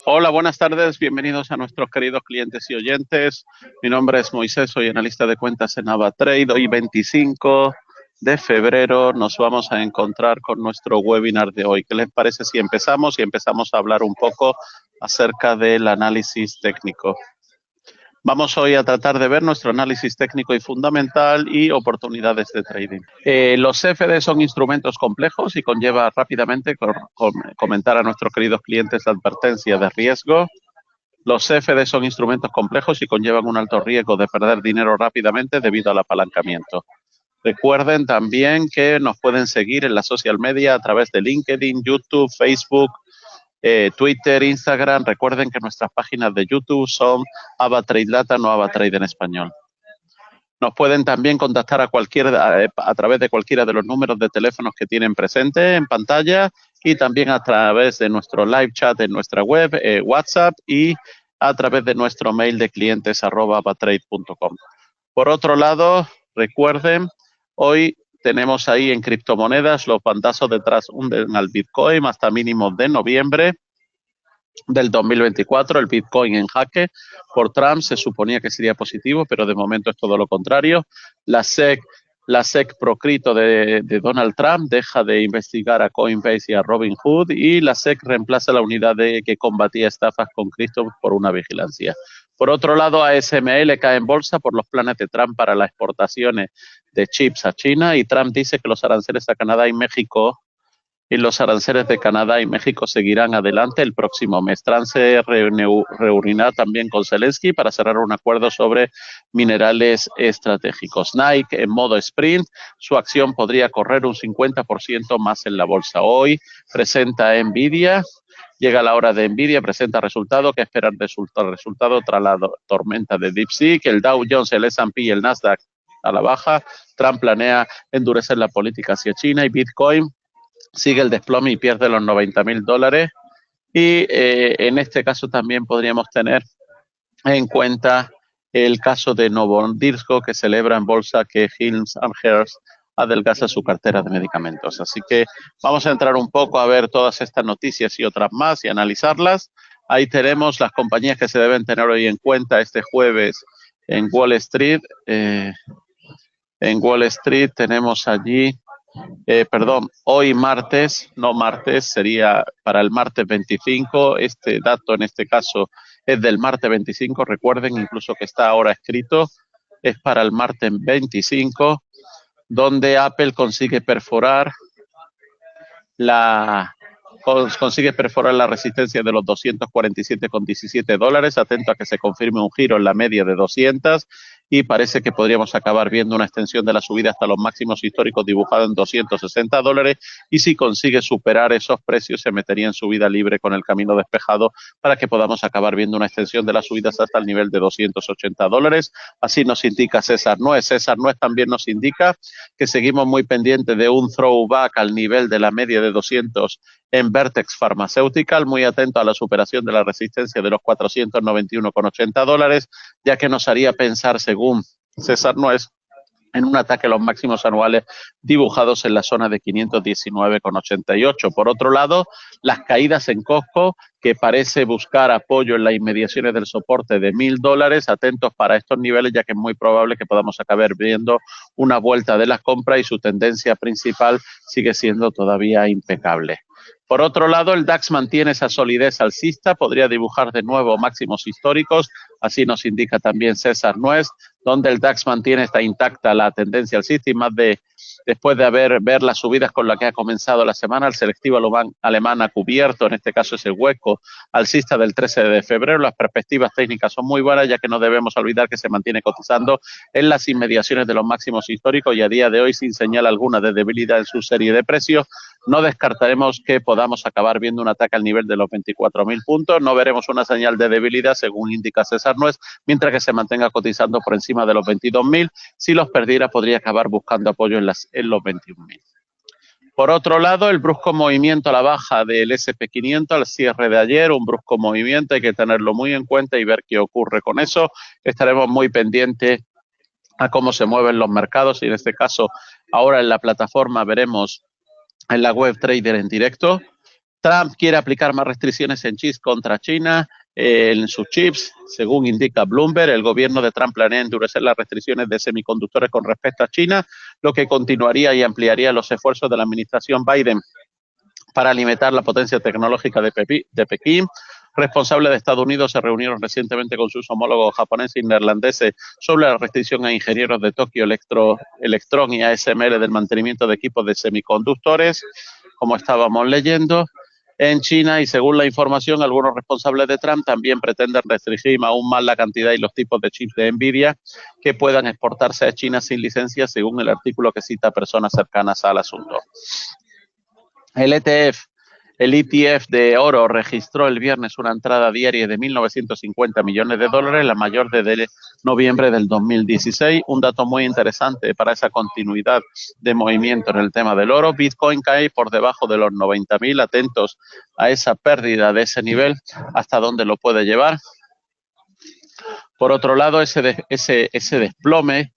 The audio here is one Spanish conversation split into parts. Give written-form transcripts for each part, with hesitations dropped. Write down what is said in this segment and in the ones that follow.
Hola, buenas tardes. Bienvenidos a nuestros queridos clientes y oyentes. Mi nombre es Moisés, soy analista de cuentas en AvaTrade. Hoy 25 de febrero nos vamos a encontrar con nuestro webinar de hoy. ¿Qué les parece si empezamos? Y empezamos a hablar un poco acerca del análisis técnico. Vamos hoy a tratar de ver nuestro análisis técnico y fundamental y oportunidades de trading. Los CFD son instrumentos complejos y conlleva rápidamente comentar a nuestros queridos clientes la advertencia de riesgo. Los CFD son instrumentos complejos y conllevan un alto riesgo de perder dinero rápidamente debido al apalancamiento. Recuerden también que nos pueden seguir en la social media a través de LinkedIn, YouTube, Facebook, Twitter, Instagram. Recuerden que nuestras páginas de YouTube son AvaTrade Latam o AvaTrade en español. Nos pueden también contactar a través de cualquiera de los números de teléfonos que tienen presente en pantalla y también a través de nuestro live chat en nuestra web, WhatsApp y a través de nuestro mail de clientes@avatrade.com. Por otro lado, recuerden, hoy tenemos ahí en criptomonedas los bandazos detrás hunden al Bitcoin hasta mínimos de noviembre del 2024, el Bitcoin en jaque por Trump. Se suponía que sería positivo, pero de momento es todo lo contrario. La SEC proscrito de Donald Trump deja de investigar a Coinbase y a Robinhood, y la SEC reemplaza la unidad que combatía estafas con Cristo por una vigilancia. Por otro lado, ASML cae en bolsa por los planes de Trump para las exportaciones de chips a China, y Trump dice que los aranceles a Canadá y México los aranceles de Canadá y México seguirán adelante el próximo mes. Trump se reunirá también con Zelensky para cerrar un acuerdo sobre minerales estratégicos. Nike en modo sprint, su acción podría correr un 50% más en la bolsa. Hoy presenta Nvidia. Llega la hora de Nvidia, presenta resultado. ¿Qué esperar de resultado tras la tormenta de DeepSeek? El Dow Jones, el S&P y el Nasdaq a la baja. Trump planea endurecer la política hacia China, y Bitcoin sigue el desplome y pierde los $90,000. Y en este caso también podríamos tener en cuenta el caso de Novo Nordisk, que celebra en bolsa que Hims & Hers adelgaza su cartera de medicamentos. Así que vamos a entrar un poco a ver todas estas noticias y otras más y analizarlas. Ahí tenemos las compañías que se deben tener hoy en cuenta este jueves en Wall Street. En Wall Street tenemos allí hoy martes, no martes, sería para el martes 25. Este dato en este caso es del martes 25. Recuerden incluso que está ahora escrito, es para el martes 25, donde Apple consigue perforar la resistencia de los $247,17. Atento a que se confirme un giro en la media de 200, y parece que podríamos acabar viendo una extensión de la subida hasta los máximos históricos dibujados en $260, y si consigue superar esos precios se metería en subida libre con el camino despejado para que podamos acabar viendo una extensión de las subidas hasta el nivel de $280. Así nos indica César Nuez. César Nuez también nos indica que seguimos muy pendientes de un throwback al nivel de la media de 200 en Vertex Pharmaceutical, muy atento a la superación de la resistencia de los $491,80, ya que nos haría pensar, según César Nuez, en un ataque a los máximos anuales dibujados en la zona de 519,88. Por otro lado, las caídas en Costco, que parece buscar apoyo en las inmediaciones del soporte de $1,000. Atentos para estos niveles, ya que es muy probable que podamos acabar viendo una vuelta de las compras, y su tendencia principal sigue siendo todavía impecable. Por otro lado, el DAX mantiene esa solidez alcista, podría dibujar de nuevo máximos históricos, así nos indica también César Nuez, donde el DAX mantiene esta intacta la tendencia alcista, y después de ver las subidas con las que ha comenzado la semana, el selectivo alemán ha cubierto, en este caso es el hueco alcista del 13 de febrero. Las perspectivas técnicas son muy buenas, ya que no debemos olvidar que se mantiene cotizando en las inmediaciones de los máximos históricos y a día de hoy sin señal alguna de debilidad en su serie de precios. No descartaremos que podamos acabar viendo un ataque al nivel de los 24.000 puntos. No veremos una señal de debilidad, según indica César Nuez, mientras que se mantenga cotizando por encima de los 22.000. Si los perdiera, podría acabar buscando apoyo en los 21.000. Por otro lado, el brusco movimiento a la baja del SP500 al cierre de ayer, un brusco movimiento, hay que tenerlo muy en cuenta y ver qué ocurre con eso. Estaremos muy pendientes a cómo se mueven los mercados, y en este caso ahora en la plataforma veremos en la web Trader en directo Trump quiere aplicar más restricciones en chips contra China en sus chips. Según indica Bloomberg, el gobierno de Trump planea endurecer las restricciones de semiconductores con respecto a China, lo que continuaría y ampliaría los esfuerzos de la administración Biden para limitar la potencia tecnológica de Pekín. Responsables de Estados Unidos se reunieron recientemente con sus homólogos japoneses y neerlandeses sobre la restricción a ingenieros de Tokio Electron y ASML del mantenimiento de equipos de semiconductores, como estábamos leyendo. En China, y según la información, algunos responsables de Trump también pretenden restringir aún más la cantidad y los tipos de chips de Nvidia que puedan exportarse a China sin licencia, según el artículo que cita personas cercanas al asunto. El ETF de oro registró el viernes una entrada diaria de 1.950 millones de dólares, la mayor desde noviembre del 2016. Un dato muy interesante para esa continuidad de movimiento en el tema del oro. Bitcoin cae por debajo de los 90.000. Atentos a esa pérdida de ese nivel, hasta dónde lo puede llevar. Por otro lado, ese desplome,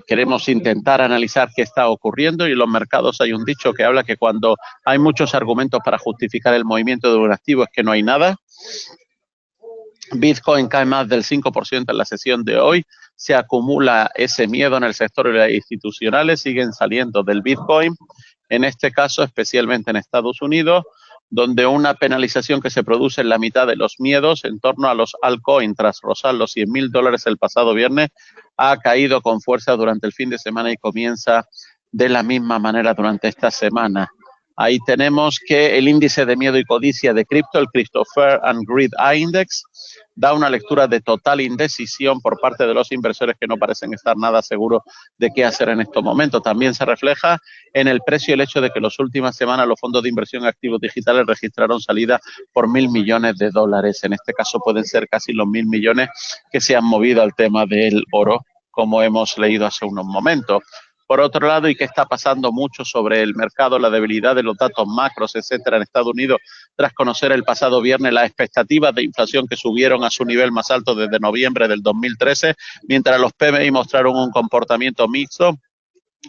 queremos intentar analizar qué está ocurriendo, y en los mercados hay un dicho que habla que cuando hay muchos argumentos para justificar el movimiento de un activo es que no hay nada. Bitcoin cae más del 5% en la sesión de hoy. Se acumula ese miedo en el sector y las institucionales siguen saliendo del Bitcoin, en este caso especialmente en Estados Unidos, donde una penalización que se produce en la mitad de los miedos en torno a los altcoins tras rozar los $100.000 el pasado viernes ha caído con fuerza durante el fin de semana y comienza de la misma manera durante esta semana. Ahí tenemos que el índice de miedo y codicia de cripto, el Crypto Fear and Greed Index, da una lectura de total indecisión por parte de los inversores que no parecen estar nada seguros de qué hacer en estos momentos. También se refleja en el precio el hecho de que las últimas semanas los fondos de inversión en activos digitales registraron salida por $1.000 millones. En este caso pueden ser casi los 1.000 millones que se han movido al tema del oro, como hemos leído hace unos momentos. Por otro lado, y que está pasando mucho sobre el mercado, la debilidad de los datos macros, etcétera, en Estados Unidos, tras conocer el pasado viernes las expectativas de inflación que subieron a su nivel más alto desde noviembre del 2013, mientras los PMI mostraron un comportamiento mixto.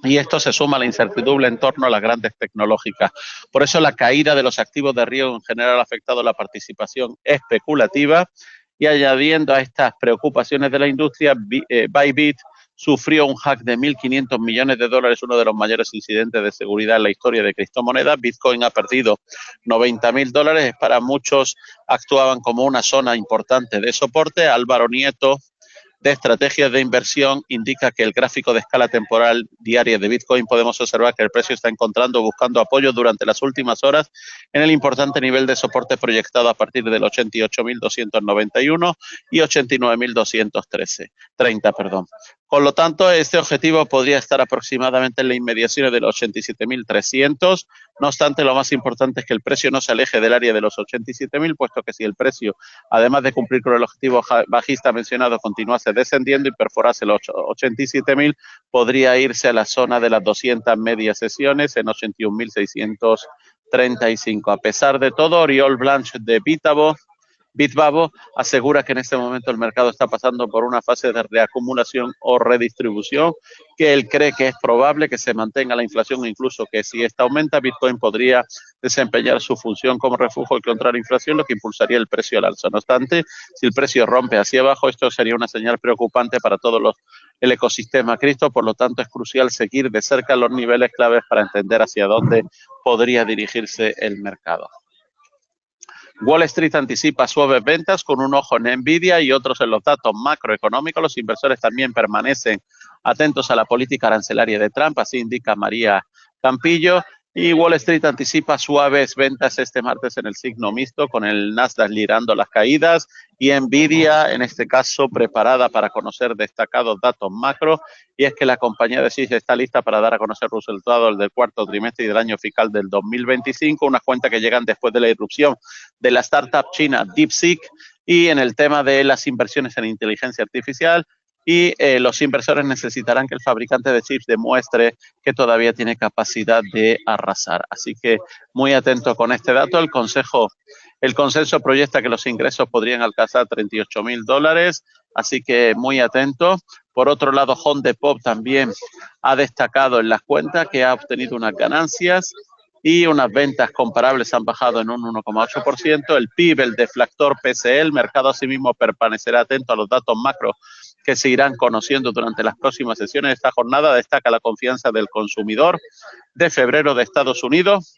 Y esto se suma a la incertidumbre en torno a las grandes tecnológicas. Por eso la caída de los activos de riesgo en general ha afectado la participación especulativa, y añadiendo a estas preocupaciones de la industria, Bybit sufrió un hack de $1.500 millones, uno de los mayores incidentes de seguridad en la historia de criptomonedas. Bitcoin ha perdido $90.000. Para muchos actuaban como una zona importante de soporte. Álvaro Nieto, de estrategias de inversión, indica que el gráfico de escala temporal diaria de Bitcoin podemos observar que el precio está buscando apoyo durante las últimas horas en el importante nivel de soporte proyectado a partir del 88.291 y 89.230. Con lo tanto, este objetivo podría estar aproximadamente en las inmediaciones de los 87.300. No obstante, lo más importante es que el precio no se aleje del área de los 87.000, puesto que si el precio, además de cumplir con el objetivo bajista mencionado, continuase descendiendo y perforase los 87.000, podría irse a la zona de las 200 medias sesiones en 81.635. A pesar de todo, Oriol Blanche de Bitbavo asegura que en este momento el mercado está pasando por una fase de reacumulación o redistribución, que él cree que es probable que se mantenga la inflación, incluso que si esta aumenta, Bitcoin podría desempeñar su función como refugio contra la inflación, lo que impulsaría el precio al alza. No obstante, si el precio rompe hacia abajo, esto sería una señal preocupante para el ecosistema cripto. Por lo tanto, es crucial seguir de cerca los niveles claves para entender hacia dónde podría dirigirse el mercado. Wall Street anticipa suaves ventas con un ojo en Nvidia y otros en los datos macroeconómicos. Los inversores también permanecen atentos a la política arancelaria de Trump, así indica María Campillo. Y Wall Street anticipa suaves ventas este martes en el signo mixto, con el Nasdaq liderando las caídas y Nvidia, en este caso, preparada para conocer destacados datos macro. Y es que la compañía de SIS está lista para dar a conocer resultados del cuarto trimestre y del año fiscal del 2025, unas cuentas que llegan después de la irrupción de la startup china DeepSeek, y en el tema de las inversiones en inteligencia artificial. Y los inversores necesitarán que el fabricante de chips demuestre que todavía tiene capacidad de arrasar. Así que muy atento con este dato. El consenso proyecta que los ingresos podrían alcanzar $38.000, así que muy atento. Por otro lado, Home Depot también ha destacado en las cuentas que ha obtenido unas ganancias y unas ventas comparables han bajado en un 1,8%. El PIB, el deflactor PCE, el mercado asimismo permanecerá atento a los datos macro que se irán conociendo durante las próximas sesiones. Esta jornada destaca la confianza del consumidor de febrero de Estados Unidos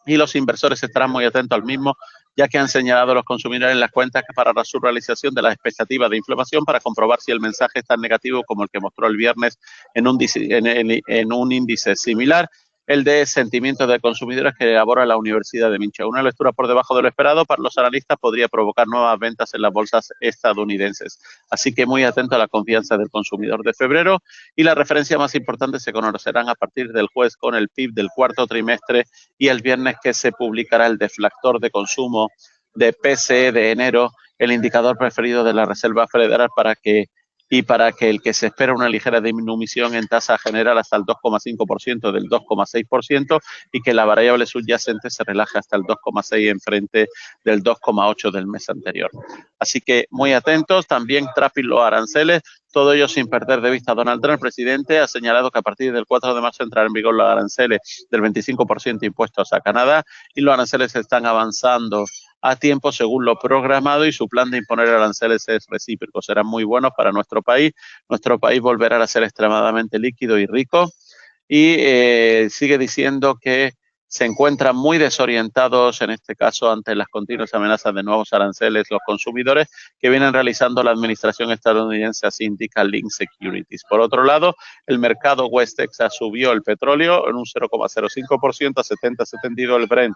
y los inversores estarán muy atentos al mismo, ya que han señalado los consumidores en las cuentas que para su realización de las expectativas de inflación para comprobar si el mensaje es tan negativo como el que mostró el viernes en un índice similar, el de sentimientos de consumidores que elabora la Universidad de Minchia. Una lectura por debajo de lo esperado para los analistas podría provocar nuevas ventas en las bolsas estadounidenses. Así que muy atento a la confianza del consumidor de febrero, y la referencia más importante se conocerán a partir del jueves con el PIB del cuarto trimestre y el viernes que se publicará el deflactor de consumo de PCE de enero, el indicador preferido de la Reserva Federal para que el que se espera una ligera disminución en tasa general hasta el 2,5% del 2,6% y que la variable subyacente se relaje hasta el 2,6% en frente del 2,8% del mes anterior. Así que muy atentos. También tráfico los aranceles, todo ello sin perder de vista a Donald Trump. El presidente ha señalado que a partir del 4 de marzo entrarán en vigor los aranceles del 25% impuestos a Canadá, y los aranceles están avanzando a tiempo según lo programado, y su plan de imponer aranceles es recíproco. Serán muy buenos para nuestro país. Nuestro país volverá a ser extremadamente líquido y rico, y sigue diciendo que se encuentran muy desorientados, en este caso, ante las continuas amenazas de nuevos aranceles los consumidores que vienen realizando la administración estadounidense, así indica Link Securities. Por otro lado, el mercado West Texas subió el petróleo en un 0,05% a 70,72, el Brent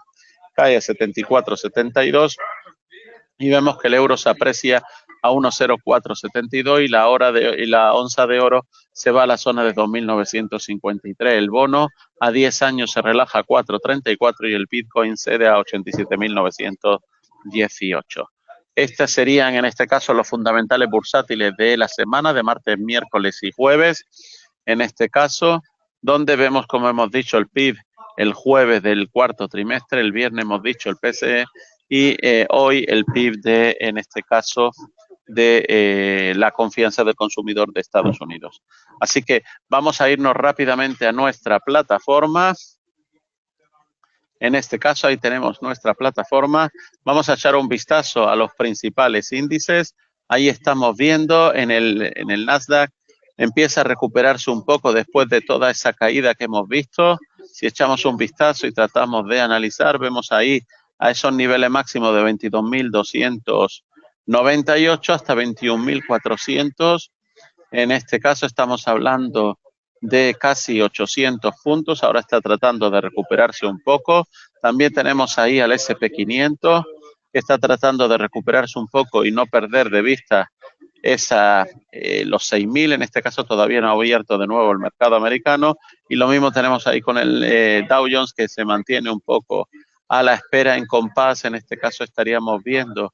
cae a 74,72 y vemos que el euro se aprecia a 1,0472 y la onza de oro se va a la zona de 2.953. El bono a 10 años se relaja a 4,34 y el Bitcoin cede a 87.918. Estos serían en este caso los fundamentales bursátiles de la semana de martes, miércoles y jueves. En este caso, donde vemos, como hemos dicho, el PIB el jueves del cuarto trimestre, el viernes hemos dicho el PCE y hoy el PIB de, en este caso, de la confianza del consumidor de Estados Unidos. Así que vamos a irnos rápidamente a nuestra plataforma. En este caso, ahí tenemos nuestra plataforma. Vamos a echar un vistazo a los principales índices. Ahí estamos viendo en el Nasdaq, empieza a recuperarse un poco después de toda esa caída que hemos visto. Si echamos un vistazo y tratamos de analizar, vemos ahí a esos niveles máximos de 22.298 hasta 21.400. En este caso estamos hablando de casi 800 puntos. Ahora está tratando de recuperarse un poco. También tenemos ahí al SP500 que está tratando de recuperarse un poco y no perder de vista los 6.000, en este caso todavía no ha abierto de nuevo el mercado americano, y lo mismo tenemos ahí con el Dow Jones, que se mantiene un poco a la espera en compás. En este caso estaríamos viendo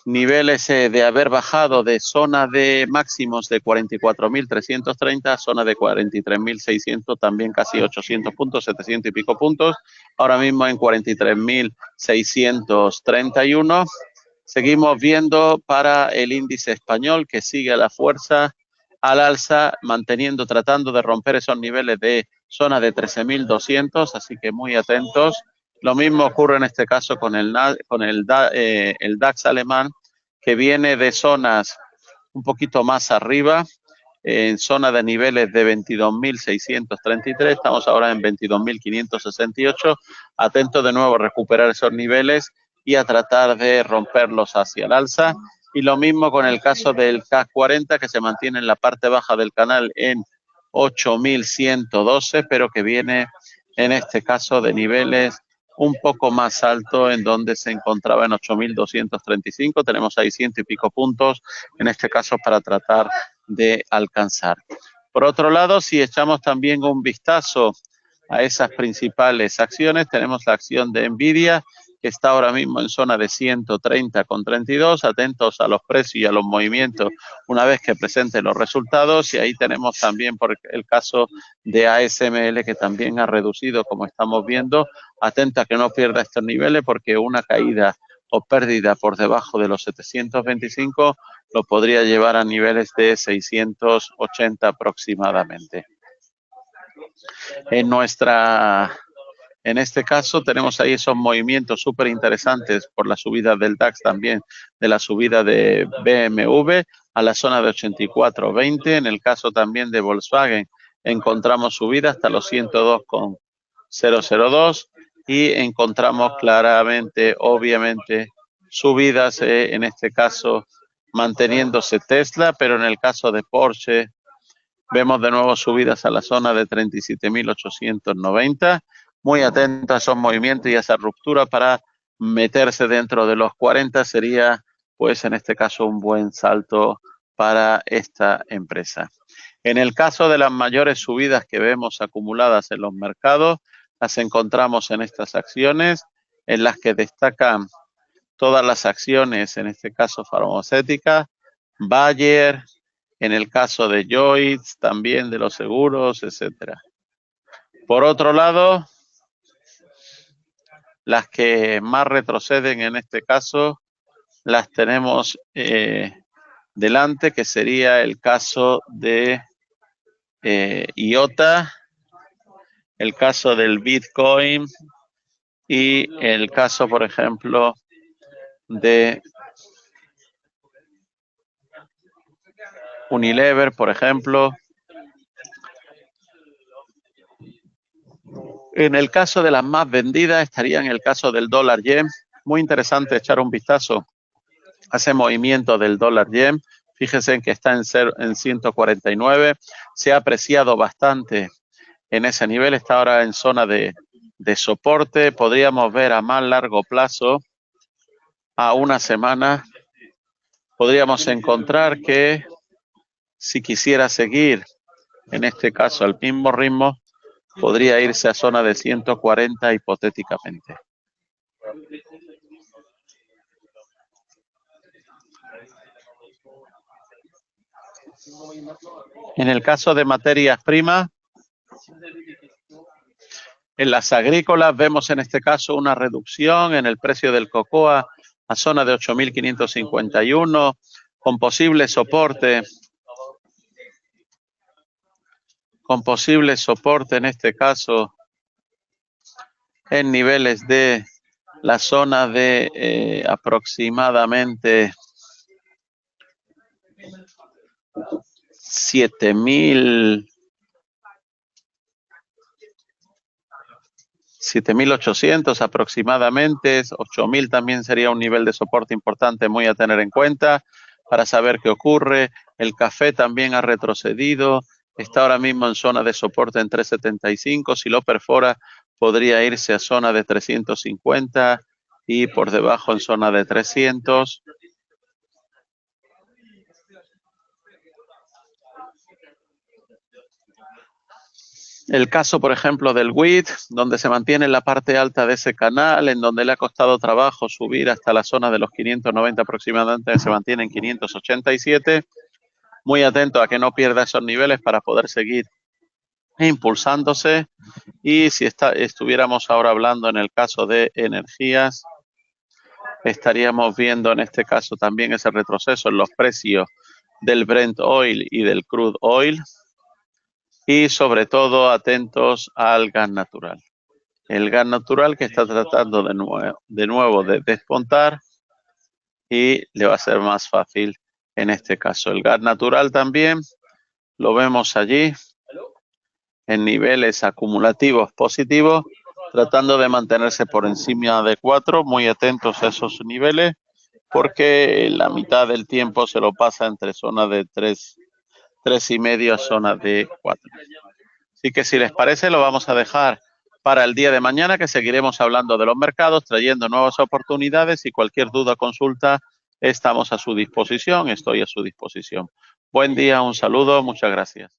niveles de haber bajado de zona de máximos de 44.330 a zona de 43.600, también casi 800 puntos, 700 y pico puntos, ahora mismo en 43.631. Seguimos viendo para el índice español, que sigue a la fuerza al alza, tratando de romper esos niveles de zona de 13.200, así que muy atentos. Lo mismo ocurre en este caso con el DAX alemán, que viene de zonas un poquito más arriba, en zona de niveles de 22.633, estamos ahora en 22.568, atento de nuevo a recuperar esos niveles y a tratar de romperlos hacia el alza. Y lo mismo con el caso del CAC 40, que se mantiene en la parte baja del canal en 8.112, pero que viene en este caso de niveles un poco más alto, en donde se encontraba en 8.235. Tenemos ahí 100 y pico puntos, en este caso para tratar de alcanzar. Por otro lado, si echamos también un vistazo a esas principales acciones, tenemos la acción de Nvidia, que está ahora mismo en zona de 130,32, atentos a los precios y a los movimientos una vez que presenten los resultados. Y ahí tenemos también por el caso de ASML, que también ha reducido, como estamos viendo, atenta a que no pierda estos niveles, porque una caída o pérdida por debajo de los 725 lo podría llevar a niveles de 680 aproximadamente. En este caso tenemos ahí esos movimientos súper interesantes por la subida del DAX también, de la subida de BMW a la zona de 84.20. En el caso también de Volkswagen encontramos subida hasta los 102,002 y encontramos claramente, obviamente, subidas, en este caso manteniéndose Tesla, pero en el caso de Porsche vemos de nuevo subidas a la zona de 37.890. Muy atento a esos movimientos y a esa ruptura para meterse dentro de los 40 sería, pues en este caso, un buen salto para esta empresa. En el caso de las mayores subidas que vemos acumuladas en los mercados, las encontramos en estas acciones, en las que destacan todas las acciones, en este caso farmacéuticas, Bayer, en el caso de Lloyds, también de los seguros, etcétera. Por otro lado, las que más retroceden en este caso las tenemos delante, que sería el caso de IOTA, el caso del Bitcoin y el caso, por ejemplo, de Unilever, por ejemplo. En el caso de las más vendidas estaría en el caso del dólar yen. Muy interesante echar un vistazo a ese movimiento del dólar yen. Fíjense que está en 149. Se ha apreciado bastante en ese nivel. Está ahora en zona de soporte. Podríamos ver a más largo plazo, a una semana, podríamos encontrar que si quisiera seguir, en este caso al mismo ritmo, podría irse a zona de 140 hipotéticamente. En el caso de materias primas, en las agrícolas vemos en este caso una reducción en el precio del cocoa a zona de 8.551, con posible soporte en este caso en niveles de la zona de aproximadamente 7.800 aproximadamente. 8.000 también sería un nivel de soporte importante muy a tener en cuenta para saber qué ocurre. El café también ha retrocedido, está ahora mismo en zona de soporte en 375. Si lo perfora, podría irse a zona de 350 y por debajo en zona de 300. El caso, por ejemplo, del WIT, donde se mantiene en la parte alta de ese canal, en donde le ha costado trabajo subir hasta la zona de los 590 aproximadamente, se mantiene en 587. Muy atento a que no pierda esos niveles para poder seguir impulsándose. Y si estuviéramos ahora hablando en el caso de energías, estaríamos viendo en este caso también ese retroceso en los precios del Brent Oil y del Crude Oil. Y sobre todo atentos al gas natural. El gas natural que está tratando de nuevo de despuntar y le va a ser más fácil en este caso. El gas natural también lo vemos allí en niveles acumulativos positivos, tratando de mantenerse por encima de 4, muy atentos a esos niveles, porque la mitad del tiempo se lo pasa entre zona de 3,5 a zona de 4. Así que si les parece, lo vamos a dejar para el día de mañana, que seguiremos hablando de los mercados, trayendo nuevas oportunidades, y cualquier duda o consulta, estamos a su disposición, estoy a su disposición. Buen día, un saludo, muchas gracias.